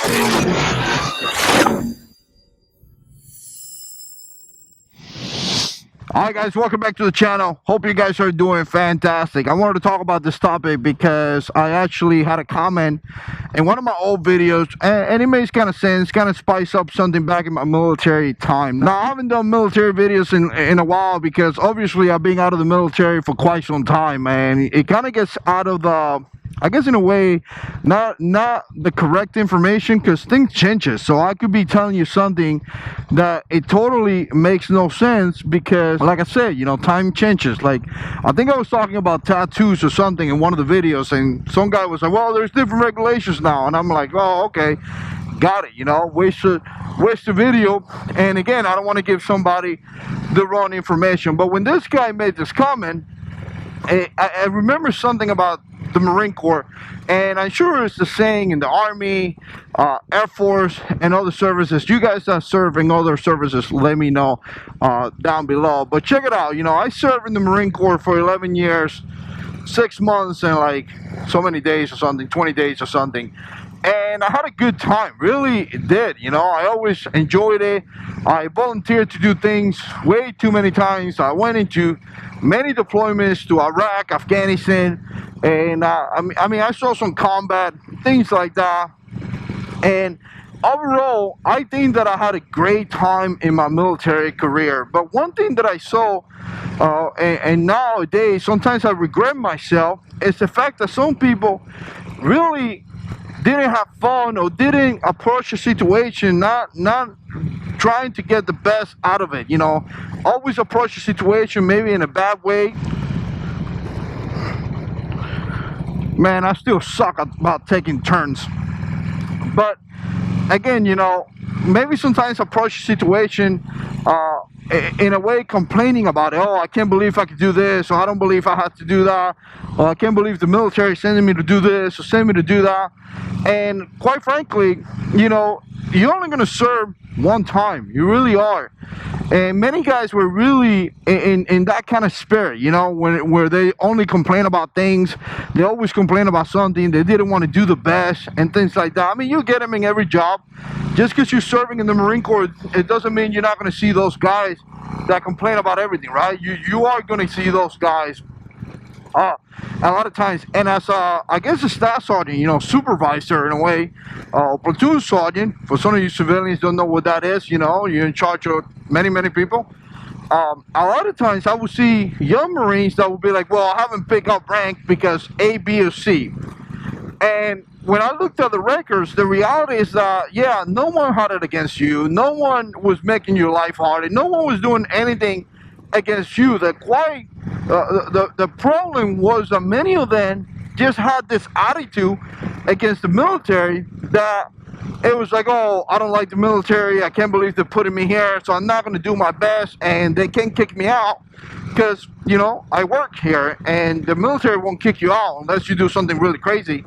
Alright guys, welcome back to the channel. Hope you guys are doing fantastic. I wanted to talk about this topic because I actually had a comment in one of my old videos, and it makes kind of sense, kind of spice up something back in my military time. Now, I haven't done military videos in a while because obviously I've been out of the military for quite some time, and it kind of gets out of the, I guess in a way, not the correct information, because things changes. So I could be telling you something that it totally makes no sense because, like I said, you know, time changes. Like, I think I was talking about tattoos or something in one of the videos, and some guy was like, well, there's different regulations now. And I'm like, oh, okay, got it, you know, waste the video. And again, I don't want to give somebody the wrong information. But when this guy made this comment, I remember something about the Marine Corps, and I'm sure it's the saying in the Army, Air Force, and other services. You guys that serve in other services, let me know down below. But check it out, you know, I served in the Marine Corps for 11 years, 6 months, and like so many days or something, 20 days or something. And I had a good time, really did, you know. I always enjoyed it. I volunteered to do things way too many times. I went into many deployments to Iraq, Afghanistan, and I mean, I saw some combat, things like that. And overall, I think that I had a great time in my military career. But one thing that I saw, and nowadays, sometimes I regret myself, is the fact that some people really didn't have fun or didn't approach the situation, not trying to get the best out of it, you know. Always approach the situation maybe in a bad way. Man, I still suck about taking turns. But again, you know, maybe sometimes approach the situation in a way complaining about it. Oh, I can't believe I could do this, or I don't believe I have to do that, or I can't believe the military is sending me to do this or sending me to do that. And quite frankly, you know, you're only going to serve one time. You really are. And many guys were really in that kind of spirit, you know, where they only complain about things. They always complain about something. They didn't want to do the best and things like that. I mean, you get them in every job. Just because you're serving in the Marine Corps, it doesn't mean you're not going to see those guys that complain about everything, right? You are going to see those guys a lot of times. And as I guess a staff sergeant, you know, supervisor in a way, platoon sergeant, for some of you civilians don't know what that is, you know, you're in charge of many people. A lot of times I would see young Marines that would be like, well, I haven't picked up rank because A, B, or C. And when I looked at the records, the reality is that, yeah, no one had it against you. No one was making your life hard, and no one was doing anything against you. That quite the problem was that many of them just had this attitude against the military that it was like, oh, I don't like the military, I can't believe they're putting me here, so I'm not going to do my best, and they can't kick me out because, you know, I work here, and the military won't kick you out unless you do something really crazy.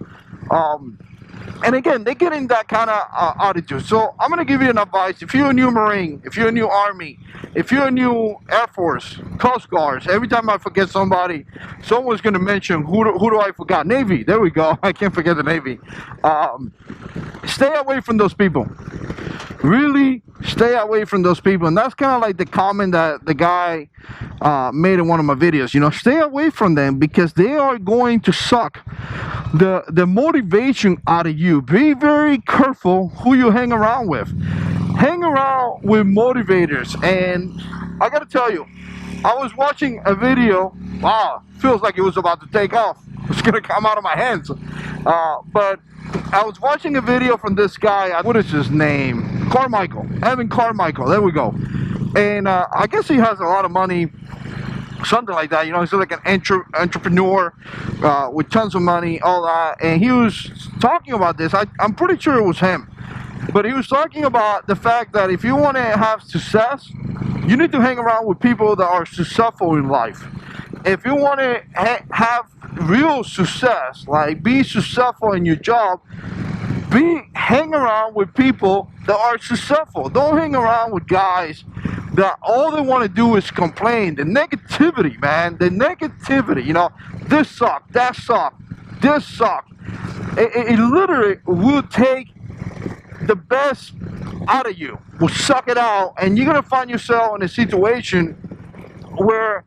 And again, they get in that kind of attitude. So I'm going to give you an advice. If you're a new Marine, if you're a new Army, if you're a new Air Force, Coast Guards, every time I forget somebody, someone's going to mention, who do I forget? Navy, there we go. I can't forget the Navy. Stay away from those people. Really stay away from those people. And that's kind of like the comment that the guy made in one of my videos. You know, stay away from them because they are going to suck the motivation out of you. Be very careful who you hang around with. Hang around with motivators. And I gotta tell you, I was watching a video. Wow, feels like it was about to take off. It's gonna come out of my hands. But I was watching a video from this guy. What is his name? Carmichael. Evan Carmichael. There we go. And I guess he has a lot of money, something like that. You know, he's like an entrepreneur with tons of money, all that. And he was talking about this. I'm pretty sure it was him. But he was talking about the fact that if you want to have success, you need to hang around with people that are successful in life. If you want to have real success, like be successful in your job, hang around with people that are successful. Don't hang around with guys that all they want to do is complain. The negativity, man, the negativity, you know, this sucked, that sucked, this sucked. It literally will take the best out of you, will suck it out, and you're gonna find yourself in a situation where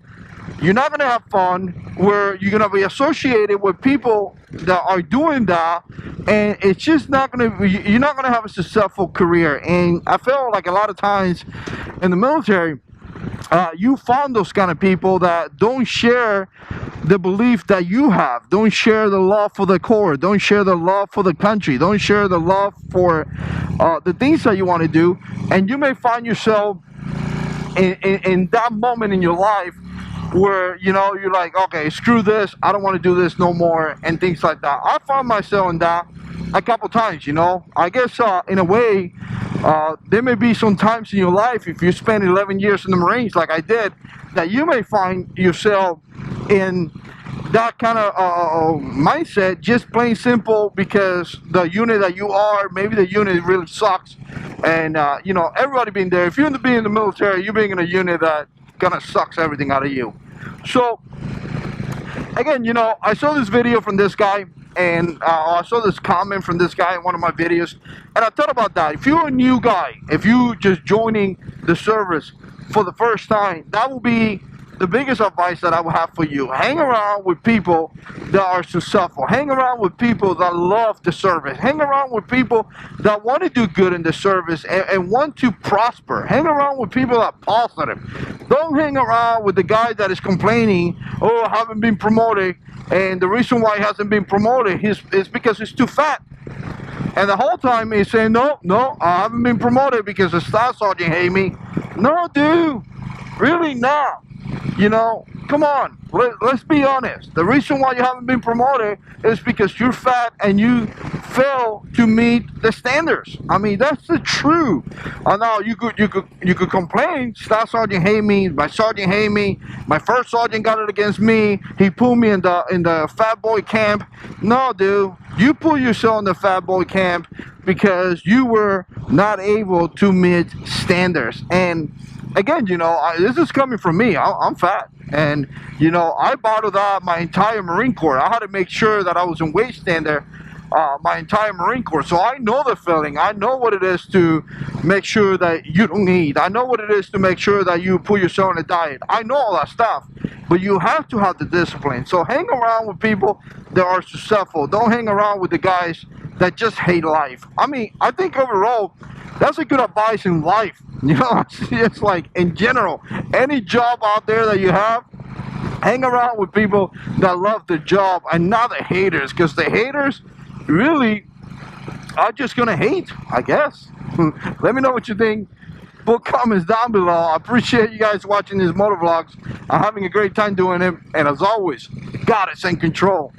you're not gonna have fun, where you're gonna be associated with people that are doing that, and it's just not gonna be, you're not gonna have a successful career. And I feel like a lot of times in the military, you find those kind of people that don't share the belief that you have, don't share the love for the Corps, don't share the love for the country, don't share the love for the things that you want to do. And you may find yourself in that moment in your life where, you know, you're like, okay, screw this, I don't want to do this no more, and things like that. I found myself in that a couple times, you know. I guess in a way, there may be some times in your life, if you spend 11 years in the Marines like I did, that you may find yourself in that kind of mindset, just plain simple because the unit that you are, maybe the unit really sucks. And you know, everybody being there, if you're being in the military, you're being in a unit that kind of sucks everything out of you. So again, you know, I saw this video from this guy, and I saw this comment from this guy in one of my videos, and I thought about that. If you're a new guy, if you just joining the service for the first time, that will be the biggest advice that I would have for you. Hang around with people that are successful. Hang around with people that love the service. Hang around with people that want to do good in the service and want to prosper. Hang around with people that are positive. Don't hang around with the guy that is complaining, oh, I haven't been promoted, and the reason why he hasn't been promoted is because he's too fat. And the whole time he's saying, no, I haven't been promoted because the staff sergeant hate me. No, dude, really not. You know, come on, let's be honest. The reason why you haven't been promoted is because you're fat and you fail to meet the standards. I mean, that's the truth. Now you could complain, staff sergeant hate me, my sergeant hate me, my first sergeant got it against me, he put me in the fat boy camp. No, dude, you put yourself in the fat boy camp because you were not able to meet standards. And again, you know, this is coming from me. I'm fat, and you know, I bottled up my entire Marine Corps. I had to make sure that I was in weight standard my entire Marine Corps. So I know the feeling. I know what it is to make sure that you don't eat. I know what it is to make sure that you put yourself on a diet. I know all that stuff, but you have to have the discipline. So hang around with people that are successful. Don't hang around with the guys that just hate life. I mean, I think overall, that's a good advice in life. You know, it's like in general, any job out there that you have, hang around with people that love the job and not the haters, because the haters really are just gonna hate, I guess. Let me know what you think. Put comments down below. I appreciate you guys watching these motor vlogs. I'm having a great time doing it, and as always, God is in control.